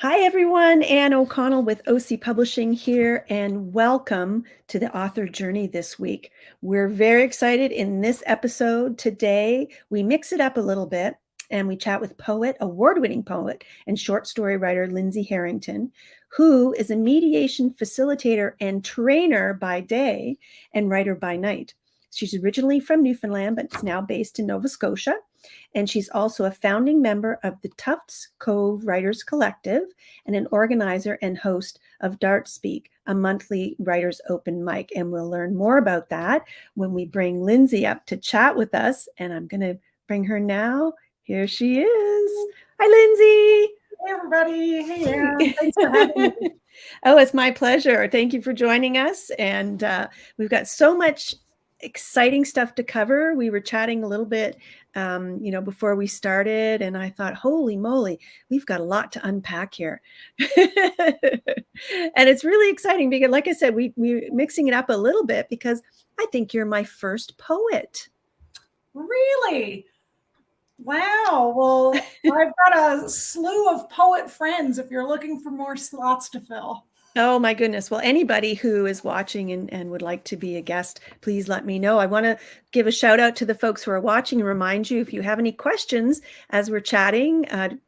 Hi, everyone. Anne O'Connell with OC Publishing here, and welcome to the author journey this week. We're very excited in this episode today. We mix it up a little bit and we chat with award-winning poet and short story writer Lindsey Harrington, who is a mediation facilitator and trainer by day and writer by night. She's originally from Newfoundland, but is now based in Nova Scotia. And she's also a founding member of the Tufts Cove Writers Collective and an organizer and host of Dart Speak, a monthly writers open mic. And we'll learn more about that when we bring Lindsey up to chat with us. And I'm going to bring her now. Here she is. Hi, Lindsey. Hey, everybody. Hey, Anne. Thanks for having me. Oh, it's my pleasure. Thank you for joining us. And we've got so much exciting stuff to cover. We were chatting a little bit, before we started, and I thought, holy moly, we've got a lot to unpack here. And it's really exciting because, like I said, we're mixing it up a little bit because I think you're my first poet. Really? Wow. Well, I've got a slew of poet friends if you're looking for more slots to fill. Oh my goodness. Well, anybody who is watching and would like to be a guest, please let me know. I want to give a shout out to the folks who are watching and remind you, if you have any questions as we're chatting,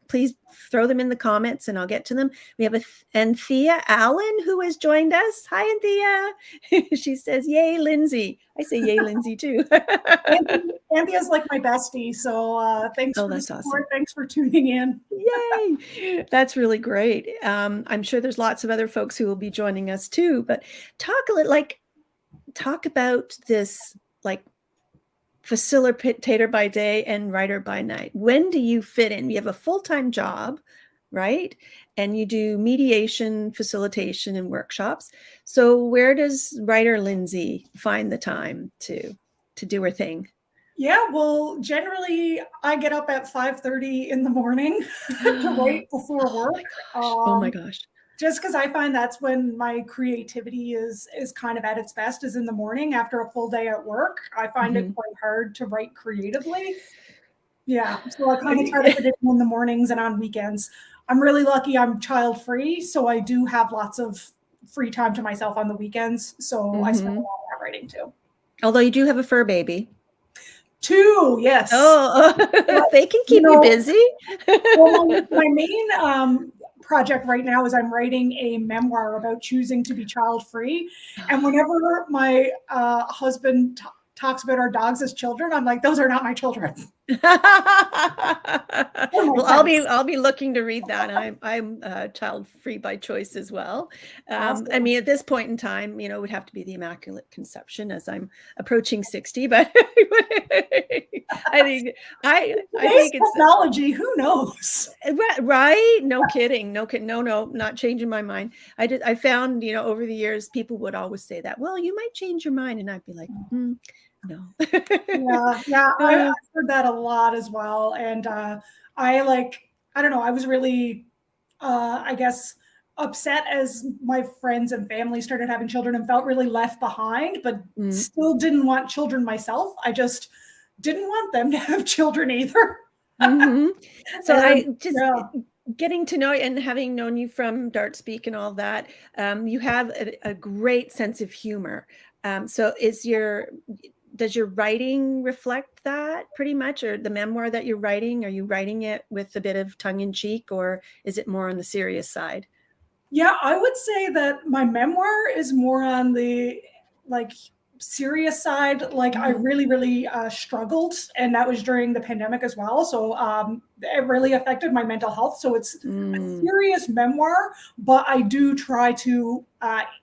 please throw them in the comments and I'll get to them. We have Anthea Allen who has joined us. Hi, Anthea. She says, yay, Lindsey. I say yay, Lindsey too. Anthea's like my bestie. So thanks for the support. Awesome. Thanks for tuning in. Yay. That's really great. I'm sure there's lots of other folks who will be joining us too, but talk about this, like, facilitator by day and writer by night. When do you fit in? You have a full-time job, right? And you do mediation, facilitation, and workshops. So where does writer Lindsey find the time to do her thing? Yeah, well, generally I get up at 5:30 in the morning to write before work. Oh my gosh. Just because I find that's when my creativity is kind of at its best, is in the morning after a full day at work. I find it quite hard to write creatively. Yeah, so I kind of try to fit it in the mornings and on weekends. I'm really lucky I'm child free, so I do have lots of free time to myself on the weekends. So I spend a lot of that writing too. Although you do have a fur baby. 2, yes. Oh, they can keep you busy. Well, my main project right now is I'm writing a memoir about choosing to be child-free. And whenever my husband talks about our dogs as children, I'm like, those are not my children. Well, I'll be looking to read that. I'm child-free by choice as well. Awesome. I mean, at this point in time, it would have to be the Immaculate Conception as I'm approaching 60. But I think it's technology. Who knows? Right? No kidding. No, not changing my mind. I found, over the years, people would always say that. Well, you might change your mind, and I'd be like, no. Yeah, I've heard that a lot as well. And I don't know, I was really, I guess, upset as my friends and family started having children and felt really left behind, but still didn't want children myself. I just didn't want them to have children either. So getting to know you and having known you from Dart Speak and all that, you have a great sense of humor. So does your writing reflect that pretty much, or the memoir that you're writing? Are you writing it with a bit of tongue in cheek, or is it more on the serious side? Yeah, I would say that my memoir is more on the serious side. Like I really, really struggled, and that was during the pandemic as well. So it really affected my mental health. So it's a serious memoir, but I do try to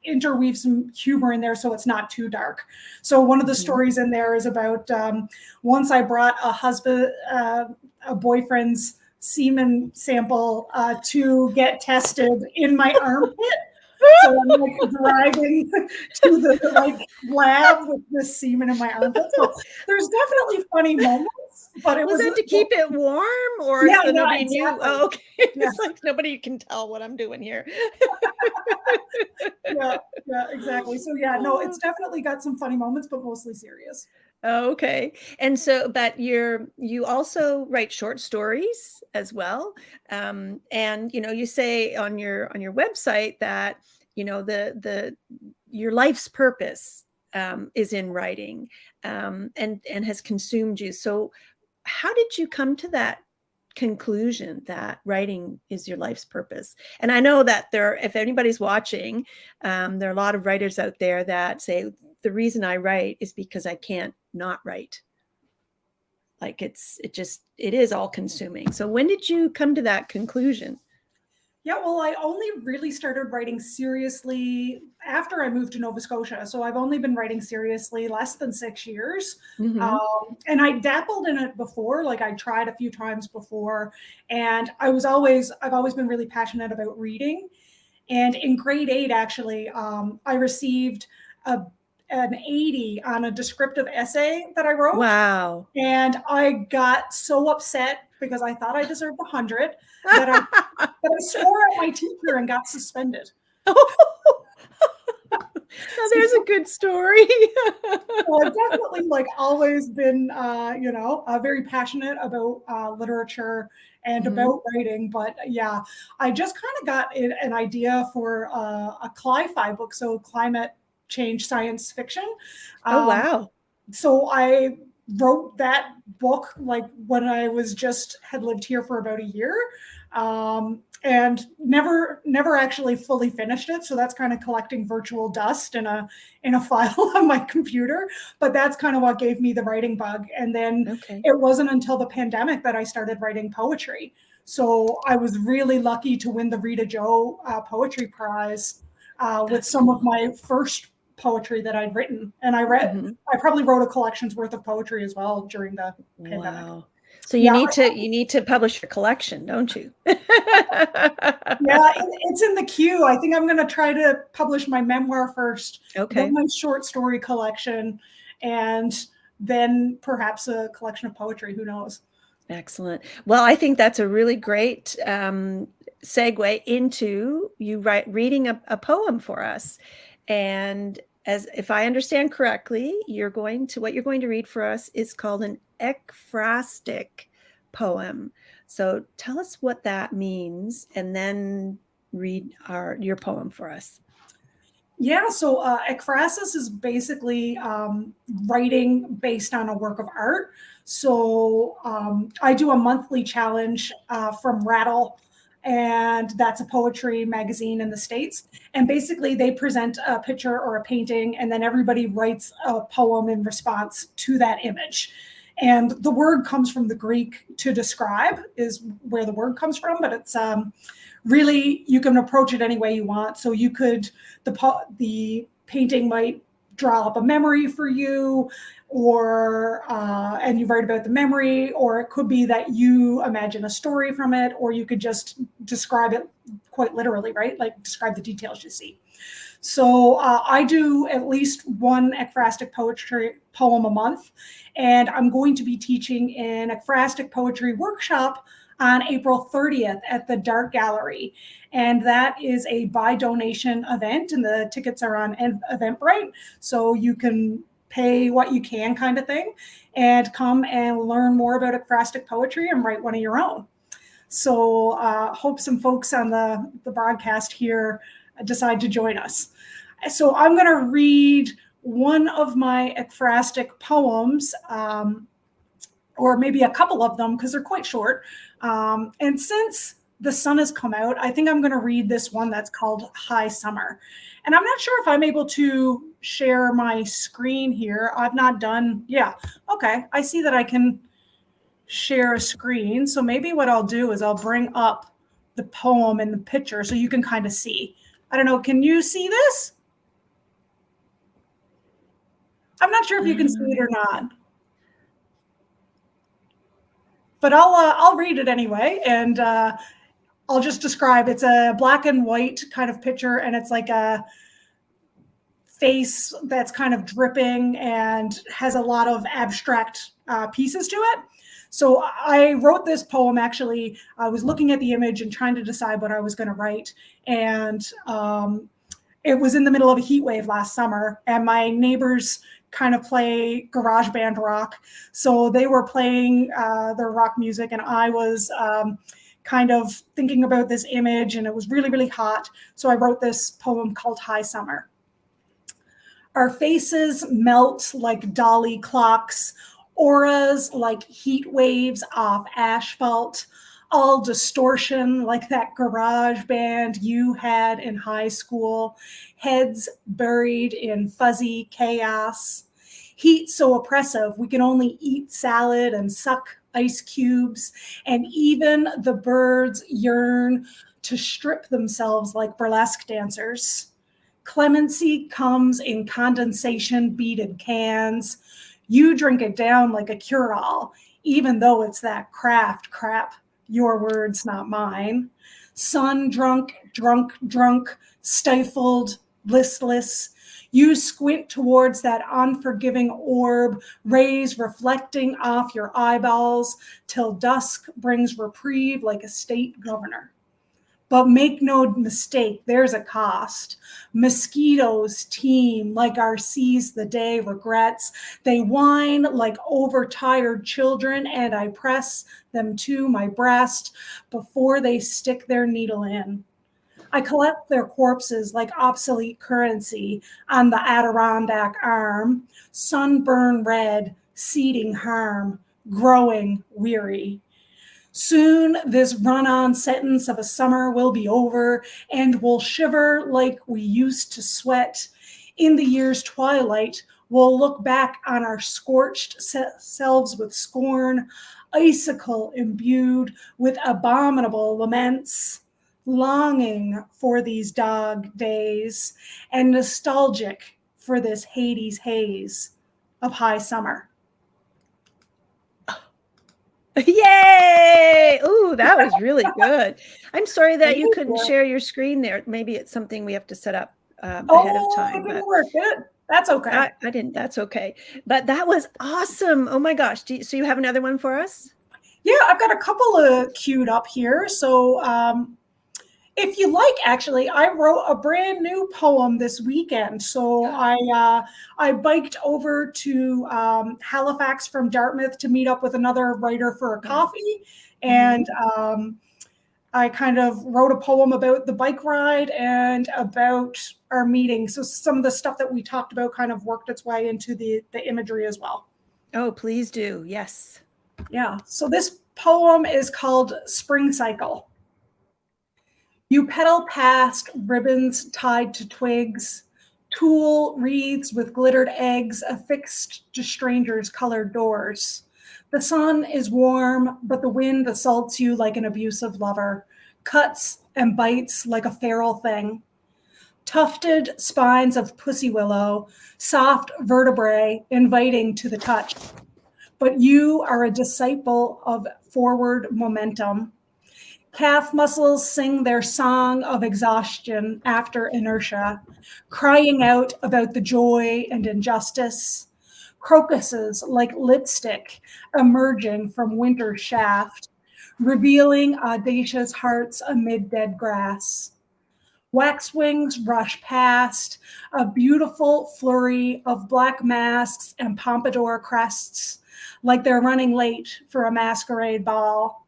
interweave some humor in there so it's not too dark. So one of the stories in there is about once I brought a boyfriend's semen sample to get tested in my armpit. So I'm driving to the lab with this semen in my armpit. So there's definitely funny moments, but was it to keep it warm, or so nobody knew? Oh, okay. Yeah. It's like nobody can tell what I'm doing here. Yeah, exactly. So yeah, no, it's definitely got some funny moments, but mostly serious. Oh, okay. And so, but you also write short stories as well. And you say on your website that, the your life's purpose is in writing, and has consumed you. So how did you come to that conclusion that writing is your life's purpose? And I know that if anybody's watching, there are a lot of writers out there that say, the reason I write is because I can't not write. Like it is all consuming. So when did you come to that conclusion? Yeah, well, I only really started writing seriously after I moved to Nova Scotia. So I've only been writing seriously less than 6 years. Mm-hmm. And I dabbled in it before, like I tried a few times before. And I've always been really passionate about reading. And in grade 8, actually, I received an 80 on a descriptive essay that I wrote. Wow. And I got so upset because I thought I deserved 100 that I swore at my teacher and got suspended. Now there's a good story. So I've definitely always been, very passionate about literature and Mm-hmm. about writing. But yeah, I just kind of got an idea for a cli-fi book, so climate change science fiction. Oh, Um, wow. so I wrote that book when I had lived here for about a year, and never actually fully finished it. So that's kind of collecting virtual dust in a file on my computer. But that's kind of what gave me the writing bug. And then Okay. it wasn't until the pandemic that I started writing poetry. So I was really lucky to win the Rita Joe Poetry Prize with That's some of cool. my first poetry that I'd written. And Mm-hmm. I probably wrote a collection's worth of poetry as well during the pandemic. Wow. So Yeah, you need to publish your collection, don't you? yeah, it's in the queue. I think I'm going to try to publish my memoir first, then Okay. my short story collection, and then perhaps a collection of poetry. Who knows? Excellent. Well, I think that's a really great segue into you reading a poem for us. And as if I understand correctly, what you're going to read for us is called an ekphrastic poem. So tell us what that means, and then read your poem for us. Yeah, so ekphrasis is basically writing based on a work of art. So I do a monthly challenge from Rattle, and that's a poetry magazine in the States. And basically, they present a picture or a painting, and then everybody writes a poem in response to that image. And the word comes from the Greek to describe, is where the word comes from, but it's really, you can approach it any way you want. So you could, the painting might draw up a memory for you, or and you write about the memory, or it could be that you imagine a story from it, or you could just describe it quite literally, right? Like describe the details you see. So I do at least one ekphrastic poetry poem a month, and I'm going to be teaching an ekphrastic poetry workshop on April 30th at the Dart Gallery. And that is a by donation event, and the tickets are on Eventbrite. So you can pay what you can, kind of thing, and come and learn more about ekphrastic poetry and write one of your own. So hope some folks on the broadcast here decide to join us. So I'm going to read one of my ekphrastic poems, or maybe a couple of them because they're quite short. And since the sun has come out, I think I'm going to read this one that's called High Summer. And I'm not sure if I'm able to share my screen here. I've not done, yeah, okay. I see that I can share a screen. So maybe what I'll do is I'll bring up the poem and the picture so you can kind of see. I don't know, can you see this? I'm not sure if you can see it or not. But I'll read it anyway, and I'll just describe. It's a black and white kind of picture, and it's like a face that's kind of dripping and has a lot of abstract pieces to it. So I wrote this poem, actually. I was looking at the image and trying to decide what I was going to write, and it was in the middle of a heat wave last summer, and my neighbor's kind of play garage band rock. So they were playing their rock music, and I was kind of thinking about this image, and it was really, really hot. So I wrote this poem called High Summer. Our faces melt like dolly clocks, auras like heat waves off asphalt, all distortion like that garage band you had in high school, heads buried in fuzzy chaos. Heat so oppressive, we can only eat salad and suck ice cubes, and even the birds yearn to strip themselves like burlesque dancers. Clemency comes in condensation beaded cans. You drink it down like a cure-all, even though it's that craft crap. Your words, not mine. Sun drunk, drunk, drunk, stifled, listless. You squint towards that unforgiving orb, rays reflecting off your eyeballs till dusk brings reprieve like a state governor. But make no mistake, there's a cost. Mosquitoes teem like our seize the day regrets. They whine like overtired children, and I press them to my breast before they stick their needle in. I collect their corpses like obsolete currency on the Adirondack arm, sunburn red, seeding harm, growing weary. Soon this run-on sentence of a summer will be over, and we'll shiver like we used to sweat. In the year's twilight, we'll look back on our scorched selves with scorn, icicle imbued with abominable laments, longing for these dog days, and nostalgic for this Hades haze of high summer. Yay! Ooh, that was really good. I'm sorry that you couldn't share your screen there. Maybe it's something we have to set up ahead of time. It didn't work. That's okay. I didn't. That's okay. But that was awesome. Oh my gosh. So you have another one for us? Yeah, I've got a couple queued up here. So if you like, actually, I wrote a brand new poem this weekend. So I biked over to Halifax from Dartmouth to meet up with another writer for a coffee. And I kind of wrote a poem about the bike ride and about our meeting. So some of the stuff that we talked about kind of worked its way into the imagery as well. Oh, please do. Yes. Yeah. So this poem is called Spring Cycle. You pedal past ribbons tied to twigs, tulle wreaths with glittered eggs affixed to strangers' colored doors. The sun is warm, but the wind assaults you like an abusive lover, cuts and bites like a feral thing. Tufted spines of pussy willow, soft vertebrae inviting to the touch. But you are a disciple of forward momentum. Calf muscles sing their song of exhaustion after inertia, crying out about the joy and injustice. Crocuses like lipstick emerging from winter's shaft, revealing audacious hearts amid dead grass. Waxwings rush past, a beautiful flurry of black masks and pompadour crests, like they're running late for a masquerade ball.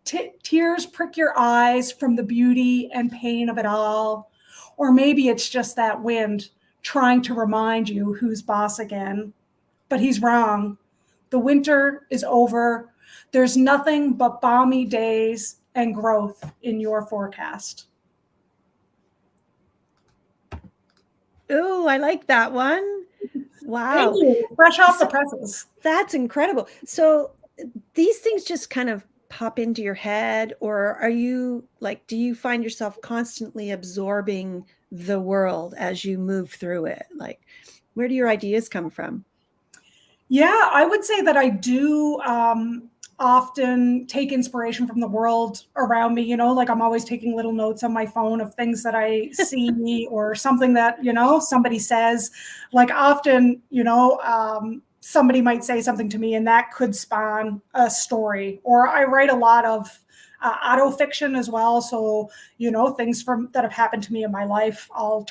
Tears prick your eyes from the beauty and pain of it all. Or maybe it's just that wind trying to remind you who's boss again. But he's wrong. The winter is over. There's nothing but balmy days and growth in your forecast. Oh, I like that one. Wow. Thank you. Fresh off the presses. That's incredible. So these things just kind of pop into your head, or are you like, do you find yourself constantly absorbing the world as you move through it? Like, where do your ideas come from? Yeah, I would say that I do often take inspiration from the world around me. Like I'm always taking little notes on my phone of things that I see or something that, somebody says. Like often, somebody might say something to me and that could spawn a story. Or I write a lot of auto fiction as well. So, things that have happened to me in my life, I'll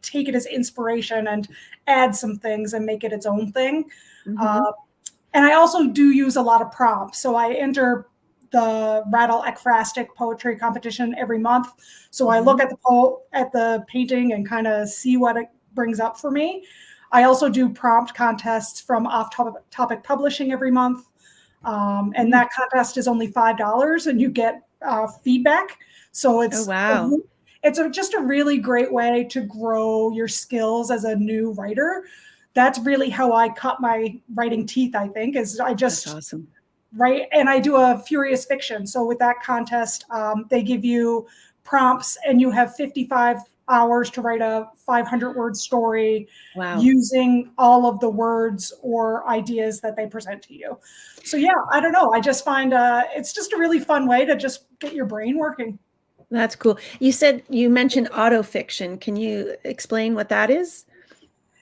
take it as inspiration and add some things and make it its own thing. Mm-hmm. And I also do use a lot of prompts. So I enter the Rattle Ekphrastic poetry competition every month. So I look at the painting and kind of see what it brings up for me. I also do prompt contests from off-topic publishing every month. And that contest is only $5 and you get feedback. So Oh, wow. it's just a really great way to grow your skills as a new writer. That's really how I cut my writing teeth, I think, is I just That's awesome. write, and I do a furious fiction. So with that contest, they give you prompts and you have 55 hours to write a 500-word story. Wow. Using all of the words or ideas that they present to you. So yeah, I don't know. I just find it's just a really fun way to just get your brain working. That's cool. You mentioned autofiction. Can you explain what that is?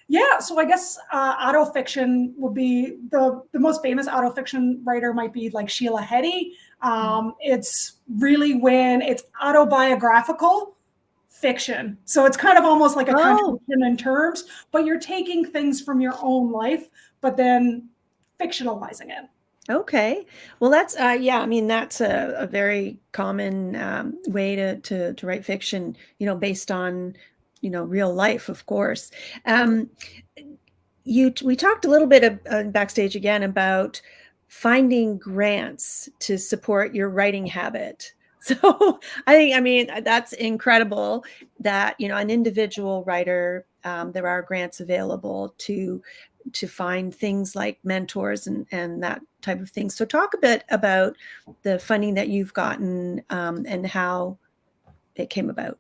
Yeah, so I guess autofiction would be the most famous autofiction writer might be like Sheila Heti. It's really when it's autobiographical fiction. So it's kind of almost like a contradiction in terms, but you're taking things from your own life, but then fictionalizing it. Okay. Well, that's that's a very common way to write fiction, based on, real life, of course. We talked a little bit backstage again about finding grants to support your writing habit. So I mean, that's incredible that, an individual writer, there are grants available to find things like mentors and that type of thing. So talk a bit about the funding that you've gotten, and how it came about.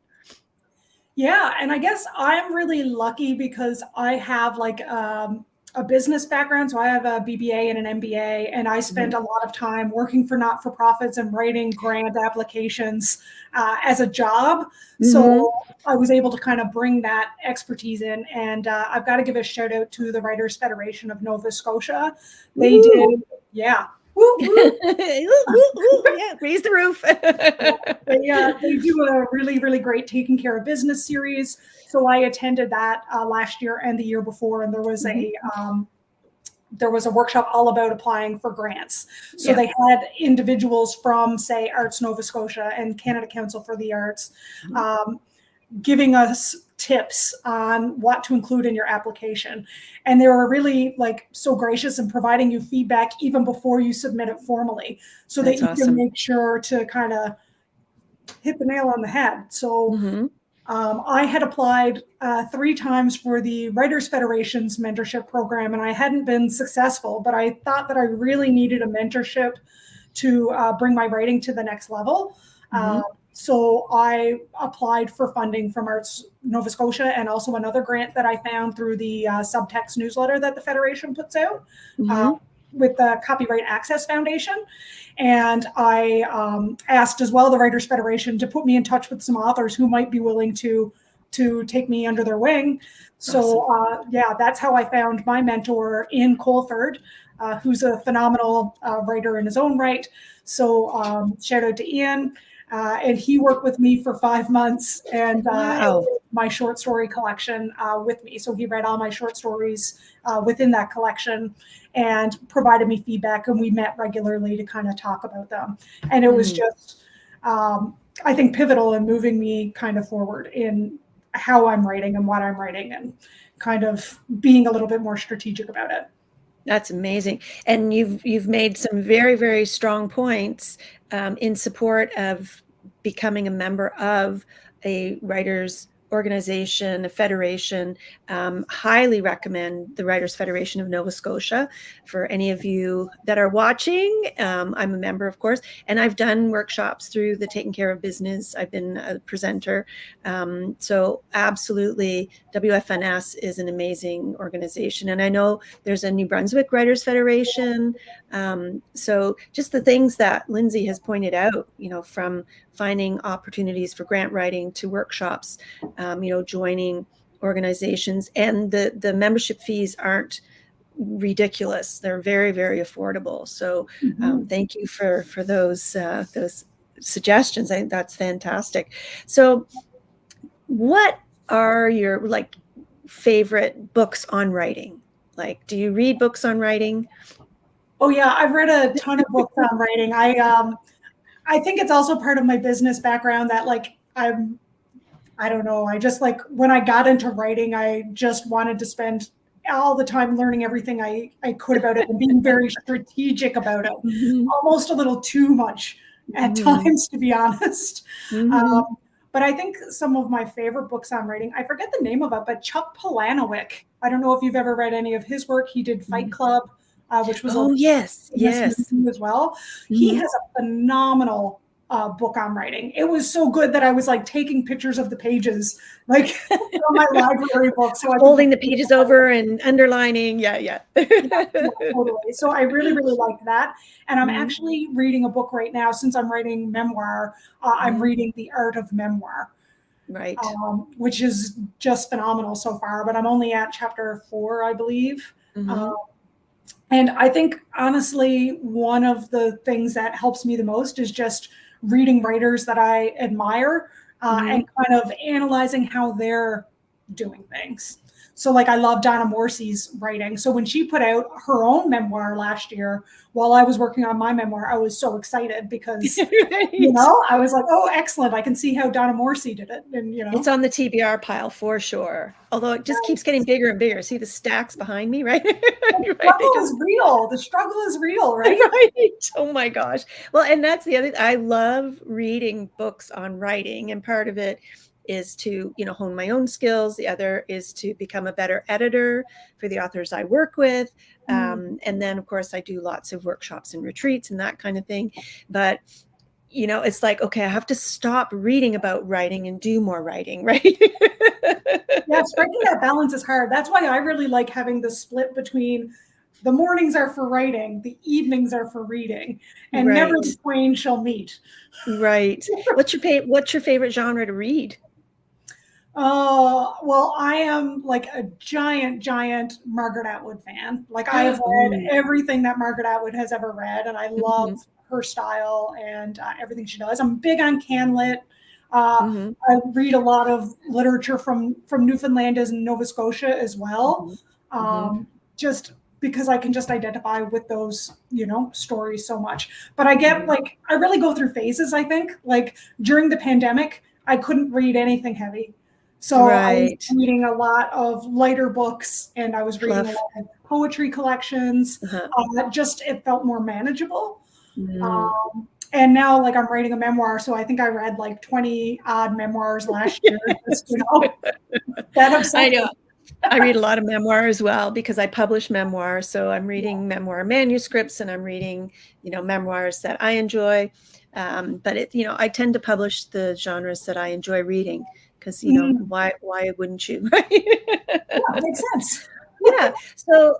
Yeah, and I guess I'm really lucky because I have like a business background. So I have a BBA and an MBA, and I spent a lot of time working for not-for-profits and writing grant applications as a job. So I was able to kind of bring that expertise in. And I've got to give a shout out to the Writers Federation of Nova Scotia. They did, yeah. Woo, woo. Yeah, raise the roof. They do a really, really great Taking Care of Business series. So I attended that last year and the year before, and there was a workshop all about applying for grants. So they had individuals from, say, Arts Nova Scotia and Canada Council for the Arts giving us tips on what to include in your application. And they were really so gracious in providing you feedback even before you submit it formally, so that you can make sure to kind of hit the nail on the head. So I had applied 3 times for the Writers Federation's mentorship program, and I hadn't been successful, but I thought that I really needed a mentorship to bring my writing to the next level. So I applied for funding from Arts Nova Scotia, and also another grant that I found through the Subtext newsletter that the Federation puts out with the Copyright Access Foundation. And I asked as well the Writers Federation to put me in touch with some authors who might be willing to take me under their wing. So that's how I found my mentor in Colford, who's a phenomenal writer in his own right. So shout out to Ian. And he worked with me for 5 months and my short story collection with me. So he read all my short stories within that collection and provided me feedback, and we met regularly to kind of talk about them. And it was just, I think, pivotal in moving me kind of forward in how I'm writing and what I'm writing, and kind of being a little bit more strategic about it. That's amazing. And you've made some very, very strong points in support of becoming a member of a writers organization, a federation. Highly recommend the Writers Federation of Nova Scotia for any of you that are watching. I'm a member, of course, and I've done workshops through the Taking Care of Business. I've been a presenter. So absolutely, WFNS is an amazing organization. And I know there's a New Brunswick Writers Federation. So just the things that Lindsey has pointed out, from finding opportunities for grant writing to workshops, joining organizations, and the membership fees aren't ridiculous. They're very, very affordable. So thank you for those suggestions. I think that's fantastic. So what are your like favorite books on writing? Like, do you read books on writing? Oh yeah, I've read a ton of books on writing. I think it's also part of my business background that like I don't know, I just like when I got into writing, I just wanted to spend all the time learning everything I could about it and being very strategic about it, Mhm. almost a little too much at Mhm. times, to be honest. Mhm. Um, but I think some of my favorite books on writing, I forget the name of it, but Chuck Palahniuk. I don't know if you've ever read any of his work. He did Fight Mhm. Club, which was a Oh, yes, famous yes. movie as well. He Mhm. has a phenomenal book on writing. It was so good that I was like taking pictures of the pages, like from my library book, so I could Folding the pages over and underlining. Yeah, yeah. yeah, yeah, totally. So I really, really liked that. And I'm Mhm. actually reading a book right now. Since I'm writing memoir, I'm Mhm. reading The Art of Memoir, Right. which is just phenomenal so far. But I'm only at chapter 4, I believe. Mhm. And I think, honestly, one of the things that helps me the most is just reading writers that I admire and Mhm. kind of analyzing how they're doing things. So, like, I love Donna Morrissey's writing. So, when she put out her own memoir last year, while I was working on my memoir, I was so excited because, Right. I was like, oh, excellent. I can see how Donna Morrissey did it. And, It's on the TBR pile for sure. Although it just keeps getting bigger and bigger. See the stacks behind me, right? the Right. They struggle just is real. The struggle is real, right? right. Oh my gosh. Well, and that's the other, I love reading books on writing. And part of it is to, hone my own skills. The other is to become a better editor for the authors I work with. Mm. And then, of course, I do lots of workshops and retreats and that kind of thing. But it's like, okay, I have to stop reading about writing and do more writing, right? Yeah, striking that balance is hard. That's why I really like having the split between the mornings are for writing, the evenings are for reading, and never Right, the twain shall meet. right. What's your favorite genre to read? Well, I am like a giant, giant Margaret Atwood fan. Like I have read Ooh, everything that Margaret Atwood has ever read, and I love mhm, her style and everything she does. I'm big on CanLit. Uh, mhm, I read a lot of literature from Newfoundland and Nova Scotia as well, mhm, mhm, just because I can just identify with those, stories so much. But I get mhm. like I really go through phases. I think like during the pandemic, I couldn't read anything heavy. So I was Right. reading a lot of lighter books and I was reading a Fluff. lot of poetry collections. Uh-huh. Just it felt more manageable. Mm. And now like I'm writing a memoir, so I think I read like 20 odd memoirs last year. Just that I obsession. know. I read a lot of memoir as well because I publish memoir. So I'm Yeah. reading memoir manuscripts and I'm reading, memoirs that I enjoy. But I tend to publish the genres that I enjoy reading because, Mm, why wouldn't you, right? yeah, makes sense. Yeah. So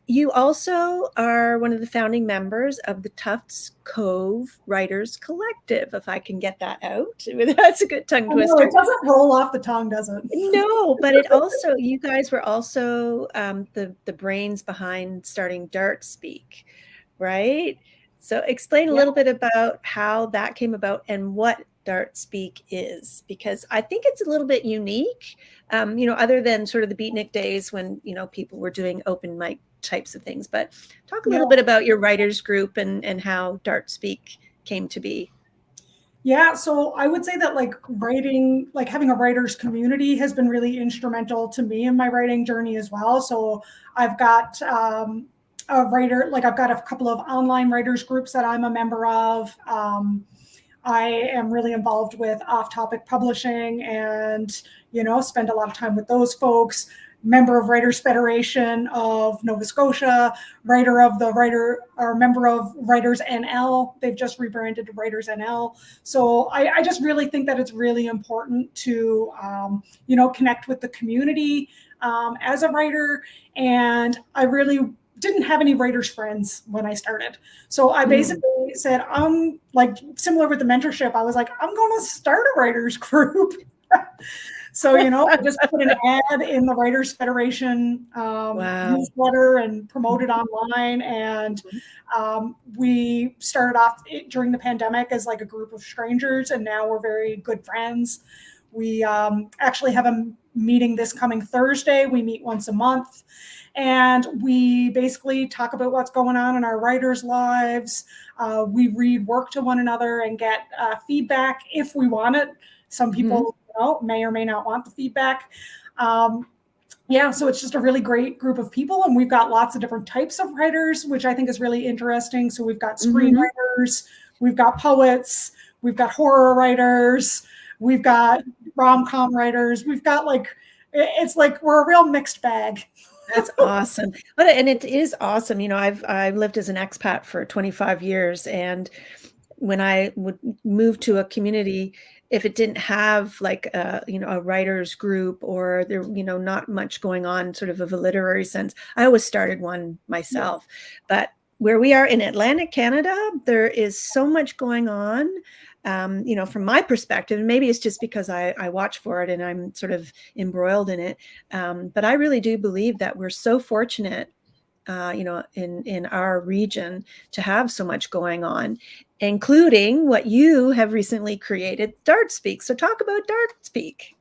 you also are one of the founding members of the Tufts Cove Writers Collective, if I can get that out. That's a good tongue I know it twister. doesn't roll off the tongue, does it? No, but it also, you guys were also the brains behind starting Dart Speak, right? So explain a Yeah. little bit about how that came about and what Dart Speak is, because I think it's a little bit unique, other than sort of the beatnik days when, people were doing open mic types of things. But talk a Yeah. little bit about your writers group and how Dart Speak came to be. Yeah, so I would say that like writing, like having a writer's community has been really instrumental to me in my writing journey as well. So I've got a writer, like I've got a couple of online writers groups that I'm a member of. I am really involved with off topic publishing and, spend a lot of time with those folks. Member of Writers Federation of Nova Scotia, writer of the writer or member of Writers NL. They've just rebranded to Writers NL. So I just really think that it's really important to, connect with the community as a writer. And I really didn't have any writers friends when I started. So I Mm. basically said, like similar with the mentorship, I was like, I'm going to start a writers group. So, I just put an ad in the Writers Federation Wow. newsletter and promoted online. And we started off during the pandemic as like a group of strangers, and now we're very good friends. We actually have a meeting this coming Thursday. We meet once a month, and we basically talk about what's going on in our writers' lives. We read work to one another and get feedback if we want it. Some people may or may not want the feedback. Yeah, so it's just a really great group of people, and we've got lots of different types of writers, which I think is really interesting. So we've got screenwriters, we've got poets, we've got horror writers, we've got rom-com writers. We've got it's like we're a real mixed bag. That's awesome. And it is awesome. I've lived as an expat for 25 years, and when I would move to a community, if it didn't have like a writers group, or there not much going on sort of a literary sense, I always started one myself. But where we are in Atlantic Canada, there is so much going on. From my perspective, and maybe it's just because I watch for it and I'm sort of embroiled in it. But I really do believe that we're so fortunate, in our region, to have so much going on, including what you have recently created, Dart Speak. So talk about Dart Speak.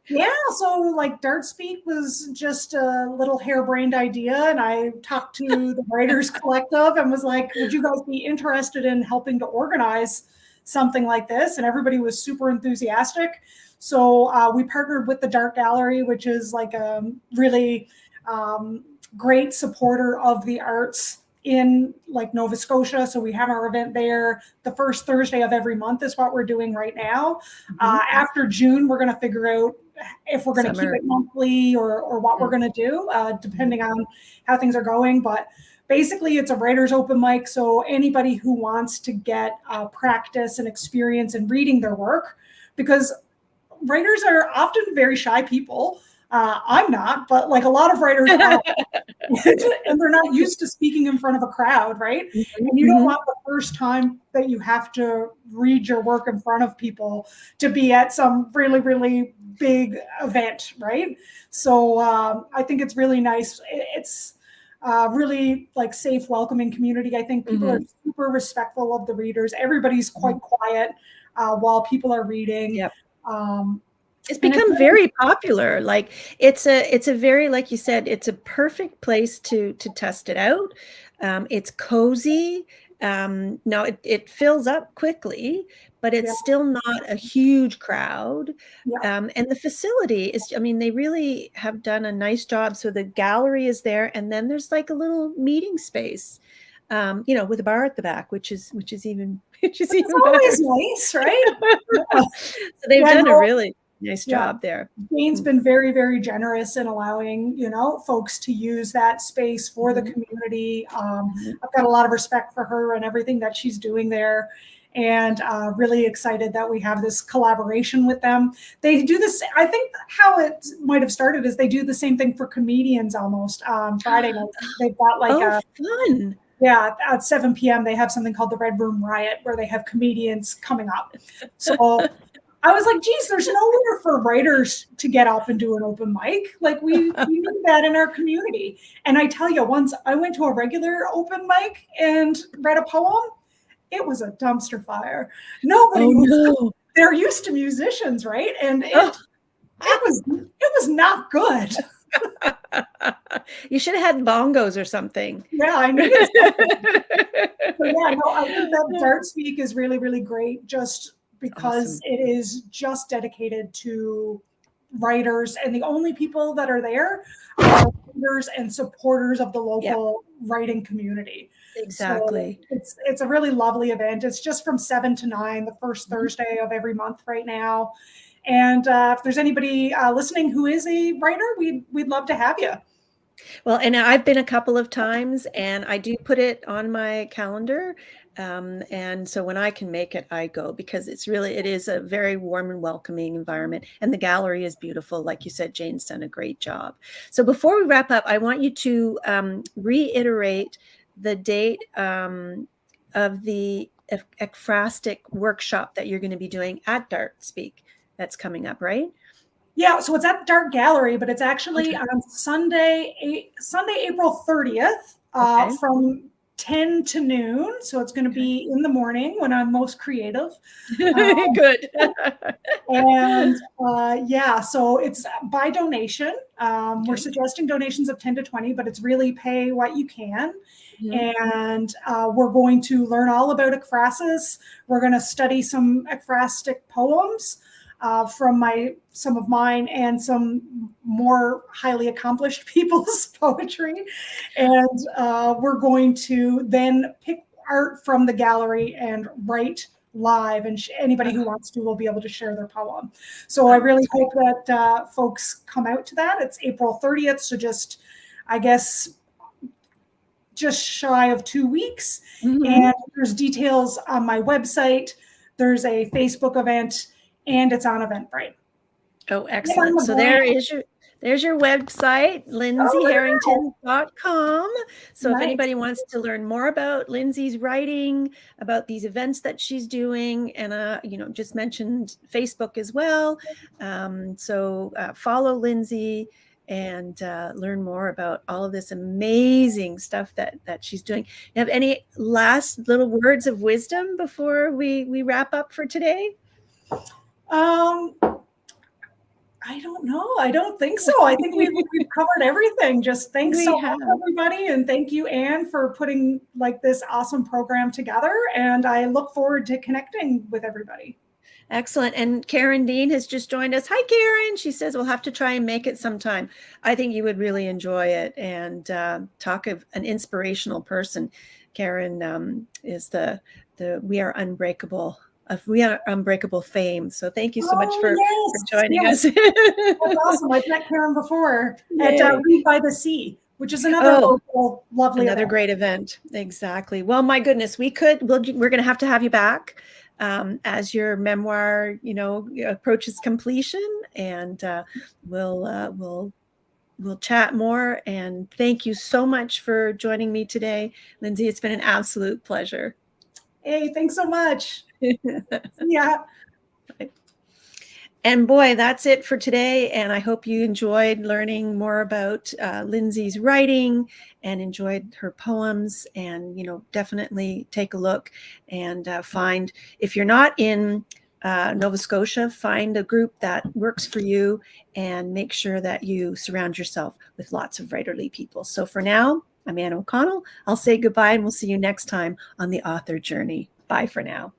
Yeah, so Dart Speak was just a little harebrained idea, and I talked to the Writers Collective and was like, would you guys be interested in helping to organize something like this? And everybody was super enthusiastic. So we partnered with the Dart Gallery, which is like a really great supporter of the arts in Nova Scotia. So we have our event there the first Thursday of every month is what we're doing right now. After June, we're going to figure out if we're going to keep it monthly or what we're going to do, depending on how things are going. But basically, it's a writer's open mic. So anybody who wants to get practice and experience in reading their work, because writers are often very shy people. I'm not, but a lot of writers are, and they're not used to speaking in front of a crowd, right? And you don't want the first time that you have to read your work in front of people to be at some really, really big event, right? So I think it's really nice. It's really safe, welcoming community. I think people are super respectful of the readers. Everybody's quite quiet while people are reading. Yep. It's become very popular. It's a very, like you said, it's a perfect place to test it out. It's cozy. Now it fills up quickly, but it's still not a huge crowd. And the facility is, they really have done a nice job. So the gallery is there, and then there's a little meeting space, with a bar at the back, which is even always nice, right? So they've done a really nice job there. Jane's been very, very generous in allowing, folks to use that space for the community. I've got a lot of respect for her and everything that she's doing there, and really excited that we have this collaboration with them. They do this, I think how it might have started is they do the same thing for comedians almost. Friday night, they've got fun. Yeah, at 7 p.m. they have something called the Red Room Riot, where they have comedians coming up. So I was like, geez, there's nowhere for writers to get up and do an open mic. We need that in our community. And I tell you, once I went to a regular open mic and read a poem, it was a dumpster fire. They're used to musicians, right? And it was not good. You should have had bongos or something. Yeah, I needed something. I think that Dart Speak is really, really great, just because it is just dedicated to writers, and the only people that are there are writers and supporters of the local writing community. Exactly. So it's a really lovely event. It's just from 7 to 9, the first Thursday of every month right now. And if there's anybody listening who is a writer, we'd love to have you. Well, and I've been a couple of times, and I do put it on my calendar. And so when I can make it, I go, because it is a very warm and welcoming environment. And the gallery is beautiful. Like you said, Jane's done a great job. So before we wrap up, I want you to reiterate the date of the ekphrastic workshop that you're going to be doing at Dart Speak. That's coming up, right? Yeah, so it's at Dark Gallery, but it's actually on Sunday, April 30th, Okay. from 10 to noon. So it's going to Okay. be in the morning when I'm most creative. Um, Good. and yeah, so it's by donation. We're Okay. suggesting donations of 10 to 20, but it's really pay what you can. Mhm. And we're going to learn all about ekphrasis. We're going to study some ekphrastic poems from some of mine and some more highly accomplished people's poetry. And we're going to then pick art from the gallery and write live, and anybody who wants to will be able to share their poem. So I really hope that folks come out to that. It's April 30th, so I guess just shy of 2 weeks. Mhm. And there's details on my website. There's a Facebook event, and it's on Eventbrite. Oh, excellent. So there's your website, lindseyharrington.com. So if Nice. anybody wants to learn more about Lindsey's writing, about these events that she's doing, and just mentioned Facebook as well. So follow Lindsey and learn more about all of this amazing stuff that she's doing. You have any last little words of wisdom before we wrap up for today? I don't know. I don't think so. I think we've covered everything. Just thanks so much, everybody. And thank you, Anne, for putting this awesome program together. And I look forward to connecting with everybody. Excellent. And Karen Dean has just joined us. Hi, Karen. She says we'll have to try and make it sometime. I think you would really enjoy it and talk of an inspirational person. Karen is we are unbreakable fame. So thank you so much for joining us. That's awesome. I've met Karen before at Read by the Sea, which is another local lovely another great event. Exactly. Well, my goodness, we're going to have you back as your memoir, approaches completion, and we'll chat more. And thank you so much for joining me today, Lindsey. It's been an absolute pleasure. Hey, thanks so much. Yeah. And boy, that's it for today. And I hope you enjoyed learning more about Lindsey's writing and enjoyed her poems. And, definitely take a look and find, if you're not in Nova Scotia, find a group that works for you and make sure that you surround yourself with lots of writerly people. So for now, I'm Anne O'Connell. I'll say goodbye and we'll see you next time on the author journey. Bye for now.